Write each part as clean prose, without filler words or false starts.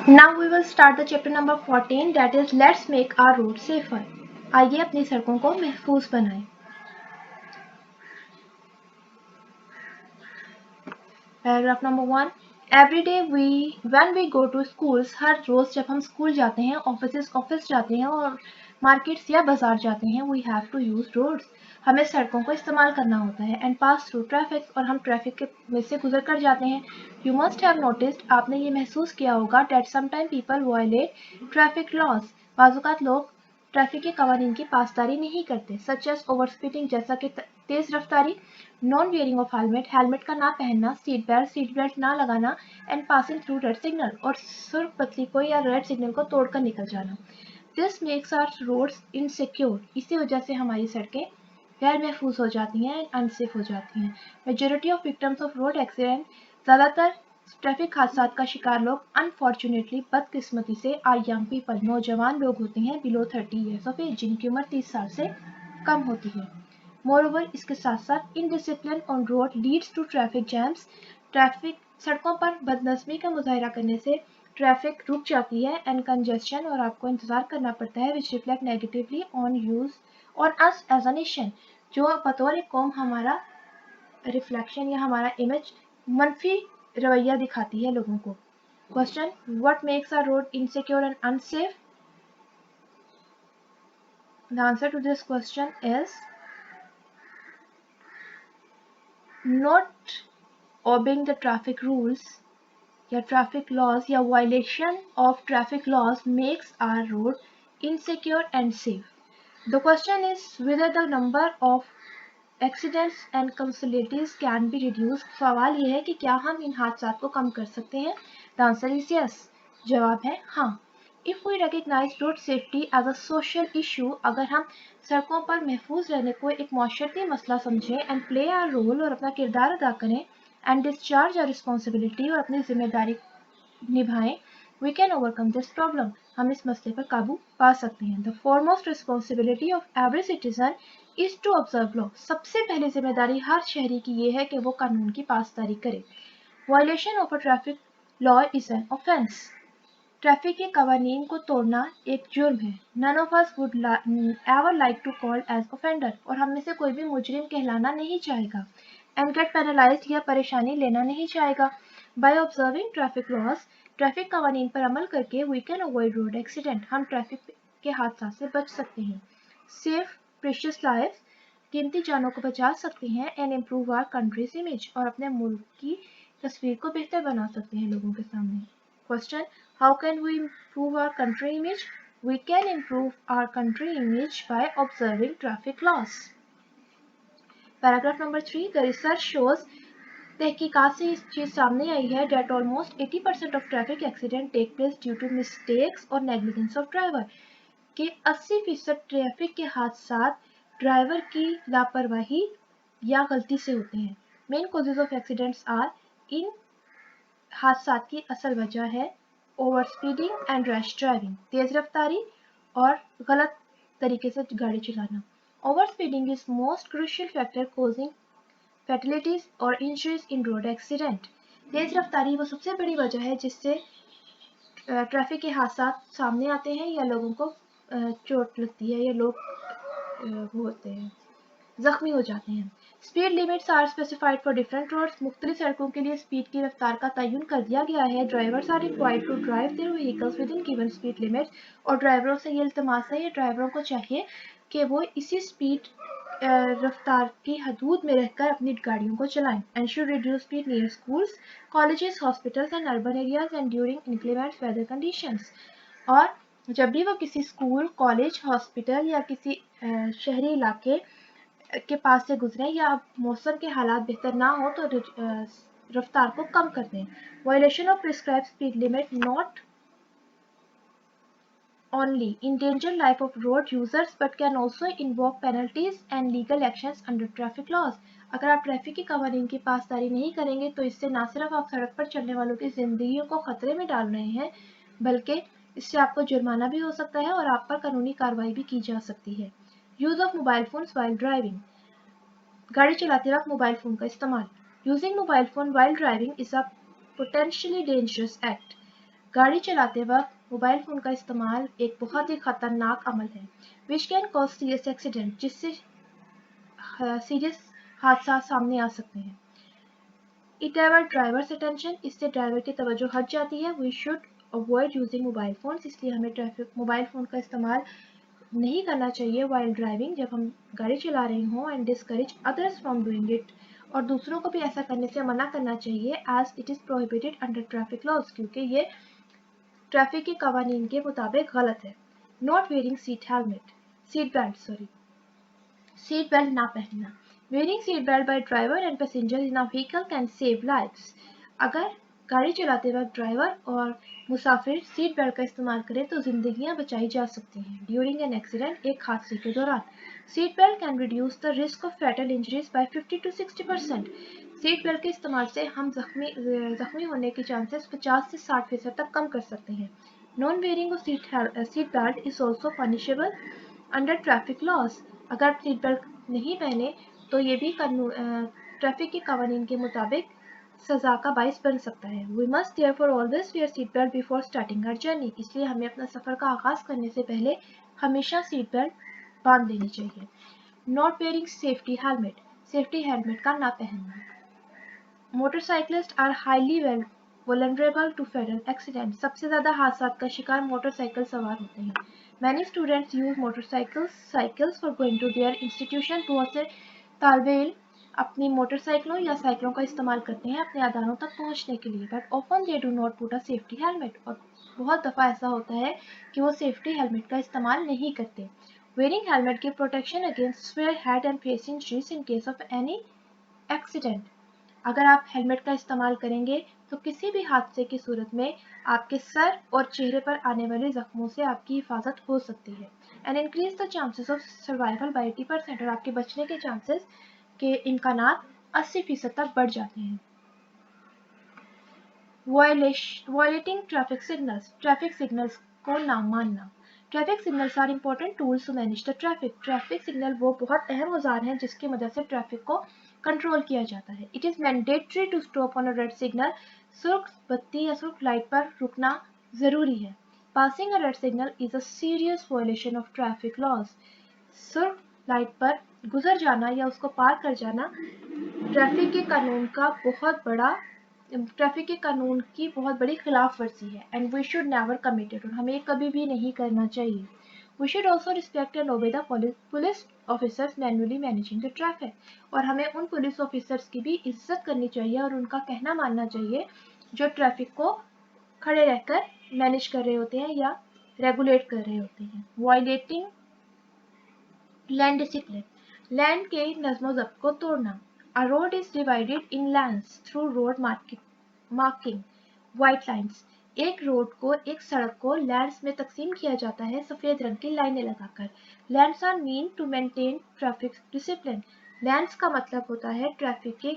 Now we will start the chapter number 14, that is let's make our road safer. आइए अपनी सड़कों को महफूज बनाएं. Paragraph number 1. Every day when we go to schools, हर रोज जब हम स्कूल जाते हैं, ऑफिस जाते हैं और मार्केट्स या बाजार जाते हैं, we have to use roads. हमें सड़कों को इस्तेमाल करना होता है and pass through traffic, और हम ट्रैफिक के में से गुजर कर जाते हैं. You must have noticed, आपने ये महसूस किया होगा, that sometimes people violate traffic laws. बाज़-औक़ात लोग ट्रैफिक के कवानीन की पासदारी नहीं करते, सच एज ओवर स्पीडिंग जैसा कि तेज रफ्तारी, नॉन वेयरिंग ऑफ हेलमेट का ना पहनना, सीट बेल्ट ना लगाना, and passing through red signal, और सुर्ख बत्ती को या रेड सिग्नल को तोड़कर निकल जाना. This makes our roads insecure. इसी वजह से हमारी सड़कें गैर महफूज हो जाती हैं, अनसेफ हो जाती हैं. Majority of victims of road accident, ज़्यादातर ट्रैफिक हादसा का शिकार लोग अनफॉर्चुनेटली बदकिस्मती से आर यंग पीपल, नौजवान लोग होते हैं, बिलो 30 ईयर्स ऑफ एज, जिनकी उम्र 30 साल से कम होती है. मोरओवर, इसके साथ साथ indiscipline on road leads to traffic jams. Traffic सड़कों पर बदनज़मी का मुजाहरा करने से ट्रैफिक रुक जाती है, एंड कंजेशन, और आपको इंतजार करना पड़ता है, which reflect negatively on us as a nation, जो बतौर एक कौम हमारा रिफ्लेक्शन या हमारा इमेज मनफी रवैया दिखाती है लोगों को. Question, what makes a road insecure and unsafe? The answer to this question is not obeying the traffic rules या traffic laws या violation of traffic laws makes our road insecure and safe. The question is whether the number of accidents and casualties can be reduced. सवाल ये है कि क्या हम इन हादसात को कम कर सकते हैं. The answer is yes. जवाब है हाँ. If we recognize road safety as a social issue, अगर हम सड़कों पर महफूज रहने को एक माशरती मसला समझें, and play our role, और अपना किरदार अदा करें, and discharge our responsibility, और अपनी जिम्मेदारी निभाएं, we can overcome this problem. हम इस मसले पर काबू पा सकते हैं. The foremost responsibility of every citizen is to observe law. सबसे पहली जिम्मेदारी हर शहरी की ये है कि वो कानून की पासदारी करे. Violation of a traffic law is an offense. Traffic के कवानीन को तोड़ना एक जुर्म है. None of us would ever like to call as offender, और हम में से कोई भी मुजरिम कहलाना नहीं चाहेगा, and get penalized या परेशानी लेना नहीं चाहेगा. By observing traffic laws, traffic कवानीन पर अमल करके we can avoid road accident. हम ट्रैफिक के हादसा से बच सकते हैं. Save precious lives, कीमती जानों को बचा सकते हैं, and improve our country's image, और अपने मुल्क की तस्वीर को बेहतर बना सकते हैं लोगों के सामने. Question, how can we improve our country image? We can improve our country image by observing traffic laws. Paragraph number 3. The research shows, तहकीकात से इस चीज़ सामने आई है, that almost 80% of traffic accident take place due to mistakes or negligence of driver. कि 80% traffic के हादसा driver की लापरवाही या गलती से होते हैं. Main causes of accidents are, इन हादसा की असल वजह है over speeding and rash driving, तेज रफ्तारी और गलत तरीके से गाड़ी चलाना. Over speeding is most crucial factor causing fatalities और इंजरीज इन रोड एक्सीडेंट. तेज रफ्तारी वो सबसे बड़ी वजह है जिससे ट्रैफिक के हादसा सामने आते हैं या लोगों को चोट लगती है या लोग होते हैं, जख्मी हो जाते हैं. Speed limits are specified for different roads. मुख्तलिफ सड़कों के लिए स्पीड की रफ्तार का तयन कर दिया गया है. Drivers are required to drive their vehicles within given speed limits, और ड्राइवरों से ये इल्तमास है, या ड्राइवरों को चाहिए कि वो इसी स्पीड रफ्तार की हदूद में रहकर अपनी गाड़ियों को चलाएं. And should reduce speed near schools, colleges, hospitals and urban areas and during inclement weather conditions. और जब भी वो किसी स्कूल, कॉलेज, हॉस्पिटल या किसी शहरी इलाके के पास से गुजरें या मौसम के हालात बेहतर ना हो तो रफ्तार को कम कर दें. Violation of prescribed speed limit not only endanger life of road users but can also invoke penalties and legal actions under traffic laws. अगर आप ट्रैफिक के कवानीन की पासदारी नहीं करेंगे तो इससे न सिर्फ आप सड़क पर चलने वालों की जिंदगियों को खतरे में डाल रहे हैं, बल्कि इससे आपको जुर्माना भी हो सकता है और आप पर कानूनी कार्रवाई भी की जा सकती है. Use of mobile phones while driving, गाड़ी चलाते वक्त मोबाइल फोन का इस्तेमाल. Using mobile phone while driving is a potentially dangerous act. गाड़ी चलाते वक्त मोबाइल फ़ोन का इस्तेमाल एक बहुत ही ख़तरनाक अमल है which can cause serious accident, जिससे सीरियस हादसा सामने आ सकते हैं। इट डाइवर्ट ड्राइवर्स अटेंशन, इससे ड्राइवर की तवज्जो हट जाती है। We should avoid using mobile phones, इसलिए हमें मोबाइल फ़ोन का इस्तेमाल नहीं करना चाहिए वाइल ड्राइविंग, जब हम गाड़ी चला रहे हों। And discourage others from doing it, और दूसरों को भी ऐसा करने से मना करना चाहिए as it is prohibited under traffic laws, क्योंकि ये ट्रैफिक के कवानीन के मुताबिक गलत है। नॉट वेयरिंग सीट बेल्ट ना पहनना। Wearing seat belt by driver and passenger in a vehicle can save lives. अगर गाड़ी चलाते वक्त ड्राइवर और मुसाफिर सीट बेल्ट का इस्तेमाल करें तो जिंदगियां बचाई जा सकती हैं। ड्यूरिंग एन एक्सीडेंट, एक हादसे के दौरान, seat belt can reduce the risk of fatal injuries by 50 to 60%। Seat belt के इस्तेमाल से हम जख्मी होने के चांसेस 50 से 60% तक कम कर सकते हैं। Non wearing of seat belt is also punishable under traffic laws. अगर आप सीट बेल्ट नहीं पहने तो ये भी ट्रैफिक के कानून के मुताबिक सजा का बायस बन सकता है। We must therefore always wear seat belt before starting our journey, इसलिए हमें अपना सफ़र का आगाज़ करने से पहले हमेशा सीट बेल्ट बांध लेनी चाहिए। नॉट वेयरिंग सेफ्टी हेलमेट का ना पहनना। Motorcyclist are highly vulnerable to fatal accident, सबसे ज़्यादा हादसा का शिकार मोटरसाइकिल सवार होते हैं। Many students use cycles for going to their institution, बहुत से तालबे इल्म अपनी मोटरसाइकिलों या साइकिलों का इस्तेमाल करते हैं अपने अदारों तक पहुंचने के लिए। But often they do not put a safety helmet, और बहुत दफ़ा ऐसा होता है कि वो सेफ्टी हेलमेट का इस्तेमाल नहीं करते। वेयरिंग हेलमेट की protection against swear head and face injuries in case of any accident. अगर आप हेलमेट का इस्तेमाल करेंगे तो किसी भी हादसे की सूरत में आपके सर और चेहरे पर आने वाले जख्मों से आपकी हिफाजत हो सकती है। And increase the chances of survival by 80%, और आपके बचने के चांसेस के इम्कानात 80% तक बढ़ जाते हैं। वायलेटिंग ट्रैफिक सिग्नल्स को ना मानना। Traffic signals are important tools to manage the traffic. Traffic signal वो बहुत अहम औजार हैं जिसकी मदद से ट्रैफिक को कंट्रोल किया जाता है। It is mandatory to stop on a red signal, सुर्ख बत्ती या सुर्ख लाइट पर रुकना ज़रूरी है। Passing a red signal is a serious violation of traffic laws. सुर्ख लाइट पर गुजर जाना या उसको पार कर जाना ट्रैफिक के कानून की बहुत बड़ी खिलाफ वर्जी है। And we should never commit it, और हमें कभी भी नहीं करना चाहिए। We should also respect and obey the police officers manually managing the traffic, और हमें उन पुलिस ऑफिसर्स की भी इज्जत करनी चाहिए और उनका कहना मानना चाहिए जो ट्रैफिक को खड़े रहकर मैनेज कर रहे होते हैं या रेगुलेट कर रहे होते हैं। वायलेटिंग लैंड डिसिप्लिन, लैंड के नज़्म ज़ब्त को तोड़ना। A road is divided in lanes through road marking white lines. एक सड़क को लैंड्स में तकसीम किया जाता है सफ़ेद रंग की लाइनें लगाकर। Lanes are mean to maintain traffic discipline. Lanes का मतलब होता है ट्रैफिक के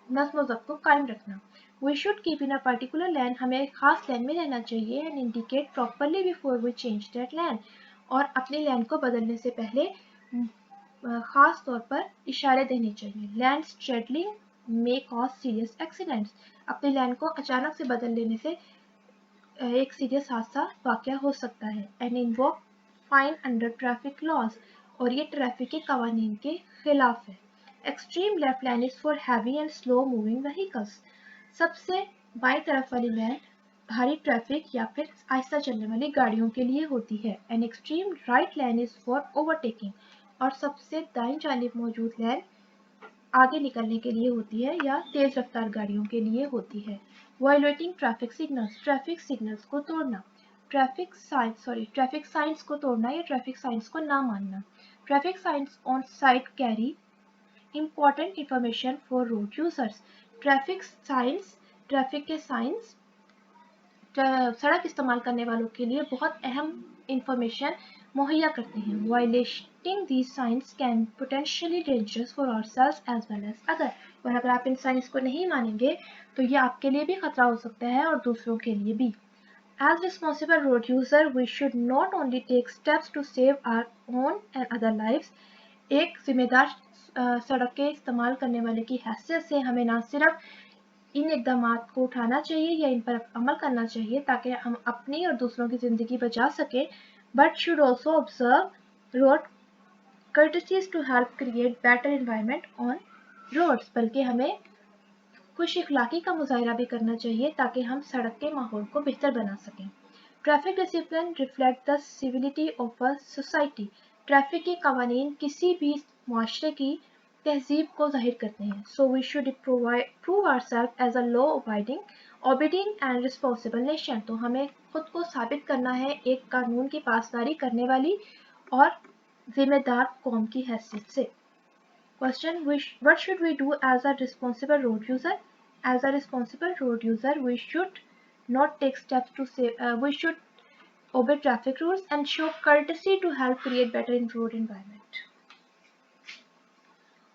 नज़्म ज़ब्त को कायम रखना। We should keep in a particular lane, हमें एक खास लैन में रहना चाहिए। and indicate properly before we change that lane, और अपने लैन को बदलने से पहले खास तौर पर इशारे देने चाहिए। लैंड स्ट्रेडलिंग में कॉज सीरियस एक्सीडेंट्स, अपने लैंड को अचानक से बदल लेने से एक सीरियस हादसा वाक़या हो सकता है। And invoke fine under traffic laws, और ये ट्रैफिक के कवानीन के खिलाफ है। Extreme left line is for heavy and slow moving vehicles, सबसे बाईं तरफ वाली लाइन भारी ट्रैफिक या फिर आहिस्ता चलने वाली गाड़ियों के लिए होती है। And extreme right line is for overtaking, और सबसे दाईं जानिब मौजूद लाइन आगे निकलने के लिए होती है या तेज रफ्तार गाड़ियों के लिए होती है। वायलेटिंग ट्रैफिक सिग्नल्स को तोड़ना। ट्रैफिक साइंस को तोड़ना या ट्रैफिक साइंस को ना मानना। Traffic science on site carry important information for road users. Traffic के साइंस सड़क इस्तेमाल करने वालों के लिए बहुत अहम इंफॉर्मेशन मुहैया करते हैं। Violating these signs can potentially dangerous for ourselves as well as others. और अगर आप इन साइंस को नहीं मानेंगे तो ये आपके लिए भी खतरा हो सकता है और दूसरों के लिए भी। As responsible road user, we should not only take steps to save our own and other lives. एक जिम्मेदार सड़क के इस्तेमाल करने वाले की हैसियत से हमें ना सिर्फ इन इकदामात को उठाना चाहिए या इन पर अमल करना चाहिए ताकि हम अपनी और दूसरों की ज़िंदगी बचा सकें, but should also observe road courtesies to help create better environment on roads. बल्कि हमें खुश इखलाकी का मुजाहरा भी करना चाहिए ताकि हम सड़क के माहौल को बेहतर बना सकें. Traffic discipline reflect the civility of a society. Traffic के कवानीन किसी भी माशरे की तहजीब को जाहिर करते हैं. So we should prove ourself as a law abiding and responsible nation. तो हमें खुद को साबित करना है एक कानून की पासदारी करने वाली और जिम्मेदार कौम की हैसियत से. Question: What should we do as a responsible road user? As a responsible road user, we should not take steps to save. We should obey traffic rules and show courtesy to help create better road environment.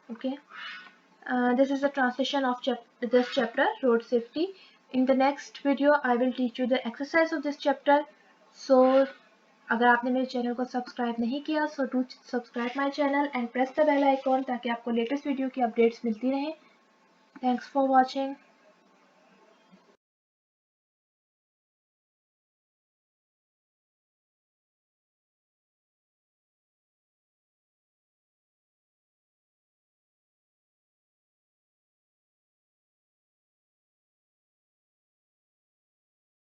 Okay. This is a translation of this chapter, road safety. In the next video, I will teach you the exercise of this chapter. So, अगर आपने मेरे channel को subscribe नहीं किया, so do subscribe my channel and press the bell icon ताकि आपको latest video की updates मिलती रहें. Thanks for watching.